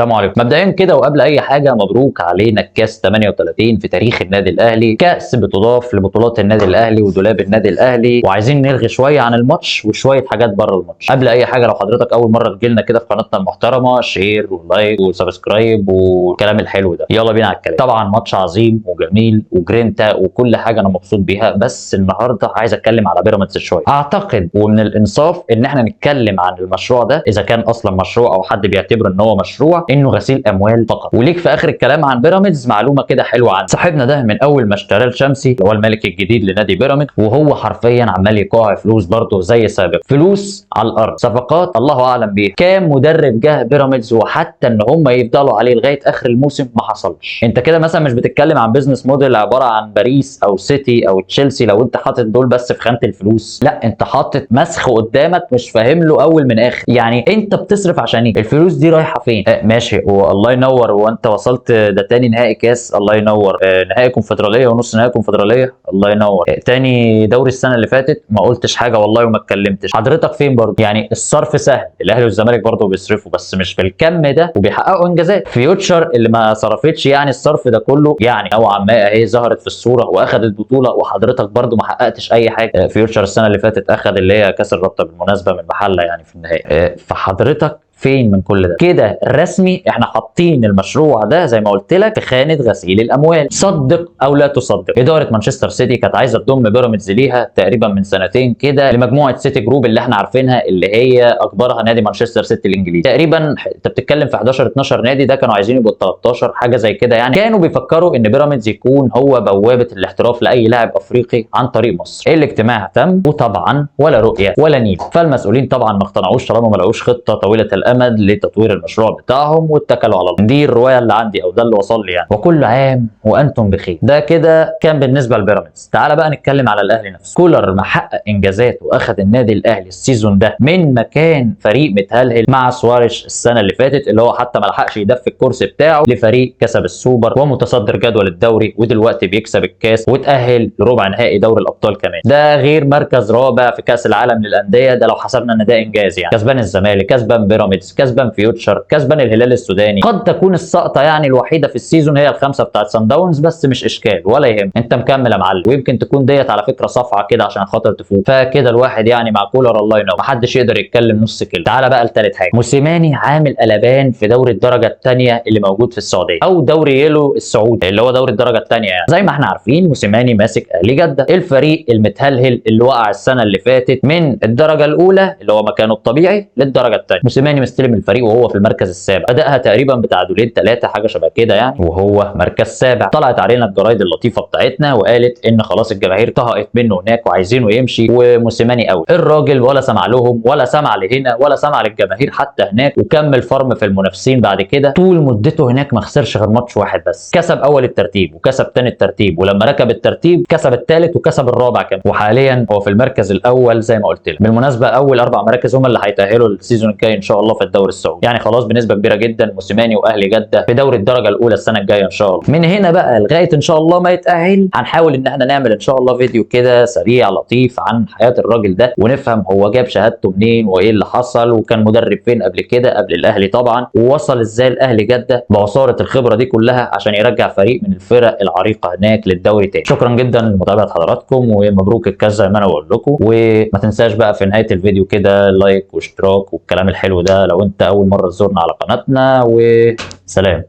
السلام عليكم. مبدئيا كده وقبل اي حاجه، مبروك علينا الكاس 38 في تاريخ النادي الاهلي، كاس بتضاف لبطولات النادي الاهلي ودولاب النادي الاهلي. وعايزين نلغي شويه عن الماتش وشويه حاجات بره الماتش. قبل اي حاجه، لو حضرتك اول مره تجيلنا كده في قناتنا المحترمه، شير ولايك وسبسكرايب والكلام الحلو ده. يلا بينا على الكلام. طبعا ماتش عظيم وجميل وجرينتا وكل حاجه انا مبسوط بيها، بس النهارده عايز اتكلم على بيراميدز شويه. اعتقد ومن الانصاف ان احنا نتكلم عن المشروع ده اذا كان اصلا مشروع او حد بيعتبره ان هو مشروع، انه غسيل اموال فقط. وليك في اخر الكلام عن بيراميدز معلومه كده حلوه عن صاحبنا ده. من اول ما اشترى الشمسي اللي هو الملك الجديد لنادي بيراميدز، وهو حرفيا عمال يقع فلوس برضه زي سابق، فلوس على الارض، صفقات الله اعلم بيها. كام مدرب جه بيراميدز وحتى ان هم يفضلوا عليه لغايه اخر الموسم ما حصلش. انت كده مثلا مش بتتكلم عن بيزنس موديل عباره عن باريس او سيتي او تشيلسي، لو انت حاطط دول بس في خانه الفلوس. لا، انت حاطط مسخ قدامك مش فاهم له اول من اخر. يعني انت بتصرف عشان ايه؟ الفلوس دي رايحه فين؟ ماشي، والله ينور، وانت وصلت ده تاني نهائي كاس، الله ينور. نهائي كونفدراليه ونص نهائي كونفدراليه، الله ينور. تاني دوري السنه اللي فاتت ما قلتش حاجه والله وما اتكلمتش. حضرتك فين برضه؟ يعني الصرف سهل، الاهلي والزمالك برضه بيصرفوا بس مش بالكم ده وبيحققوا انجازات. فيوتشر اللي ما صرفتش يعني الصرف ده كله، يعني نوعا ما اهي ظهرت في الصوره واخدت بطوله، وحضرتك برضه ما حققتش اي حاجه. فيوتشر السنه اللي فاتت اخد اللي هي كاس الرابطه بالمناسبه من محله يعني في النهائي. فحضرتك فين من كل ده؟ كده رسمي احنا حاطين المشروع ده زي ما قلت لك في خانه غسيل الاموال. صدق او لا تصدق، اداره مانشستر سيتي كانت عايزه تضم بيراميدز ليها تقريبا من سنتين كده لمجموعه سيتي جروب اللي احنا عارفينها، اللي هي اكبرها نادي مانشستر سيتي الانجليزي. تقريبا انت بتتكلم في 11 12 نادي، ده كانوا عايزين يبقوا 13 حاجه زي كده. يعني كانوا بيفكروا ان بيراميدز يكون هو بوابه الاحتراف لاي لاعب افريقي عن طريق مصر. الاجتماع تم، وطبعا ولا رؤيه ولا نيل. فالمسؤولين طبعا ما اقتنعوش طالما ما لقوش خطه طويله الامد لتطوير المشروع بتاعهم، واتكلوا على الله. دي الروايه اللي عندي او ده اللي وصل لي يعني. وكل عام وانتم بخير. ده كده كان بالنسبه لبيراميدز. تعال بقى نتكلم على الاهلي نفسه. كولر محقق انجازات واخد النادي الاهلي السيزون ده من مكان فريق متهلهل مع سواريش السنه اللي فاتت، اللي هو حتى ما لحقش يدفي الكرسي بتاعه، لفريق كسب السوبر ومتصدر جدول الدوري ودلوقتي بيكسب الكاس وتاهل لربع نهائي دوري الابطال كمان. ده غير مركز رابع في كاس العالم للانديه، ده لو حسبنا ان ده انجاز. يعني كسبان الزمالك، كسبان بيراميدز، كسبان فيوتشر، كسبان الهلال السوداني. قد تكون السقطه يعني الوحيده في السيزون هي الخمسه بتاعت سان داونز، بس مش اشكال ولا يهم، انت مكمل يا معلم. ويمكن تكون ديت على فكره صفعه كده عشان خاطر تفوق. فكده الواحد يعني مع كولر الله ينور، محدش يقدر يتكلم نص كلمه. تعالى بقى لثالث حاجه. موسيماني عامل قلبان في دوري الدرجه الثانيه اللي موجود في السعوديه، او دوري يلو السعودي اللي هو دوري الدرجه الثانيه. يعني زي ما احنا عارفين موسيماني ماسك اهلي جده، الفريق المتهلهل اللي وقع السنه اللي فاتت من الدرجه الاولى اللي هو مكانه الطبيعي للدرجه الثانيه. موسيماني مستلم الفريق وهو في المركز السابع، بدأها تقريبا بتعادلين 3 حاجه شبه كده يعني، وهو مركز سابع. طلعت علينا الجرايد اللطيفه بتاعتنا وقالت ان خلاص الجماهير طهقت منه هناك وعايزينه يمشي، وموسيماني قوي. الراجل ولا سمع لهم ولا سمع لهنا ولا سمع للجماهير حتى هناك، وكمل فرم في المنافسين بعد كده. طول مدته هناك ما خسرش غير ماتش واحد بس، كسب اول الترتيب وكسب ثاني الترتيب، ولما ركب الترتيب كسب الثالث وكسب الرابع كمان. وحاليا هو في المركز الاول زي ما قلت لك. بالمناسبه اول 4 مراكز هم اللي هيتاهلوا السيزون الجاي ان شاء الله في الدوري السعودي. يعني خلاص بنسبه كبيره جدا موسيماني واهلي جده في دوري الدرجه الاولى السنه الجايه ان شاء الله. من هنا بقى لغايه ان شاء الله ما يتاهل، هنحاول ان احنا نعمل ان شاء الله فيديو كده سريع لطيف عن حياه الراجل ده، ونفهم هو جاب شهادته منين وايه اللي حصل، وكان مدرب فين قبل كده قبل الاهلي طبعا، ووصل ازاي الاهلي جده بعصاره الخبره دي كلها عشان يرجع فريق من الفرق العريقه هناك للدوري تاني. شكرا جدا لمتابعه حضراتكم، ومبروك الكاس زي ما انا بقول لكم. وما تنساش بقى في نهايه الفيديو كده لايك واشتراك والكلام الحلو ده لو انت اول مره تزورنا على قناتنا، وسلام.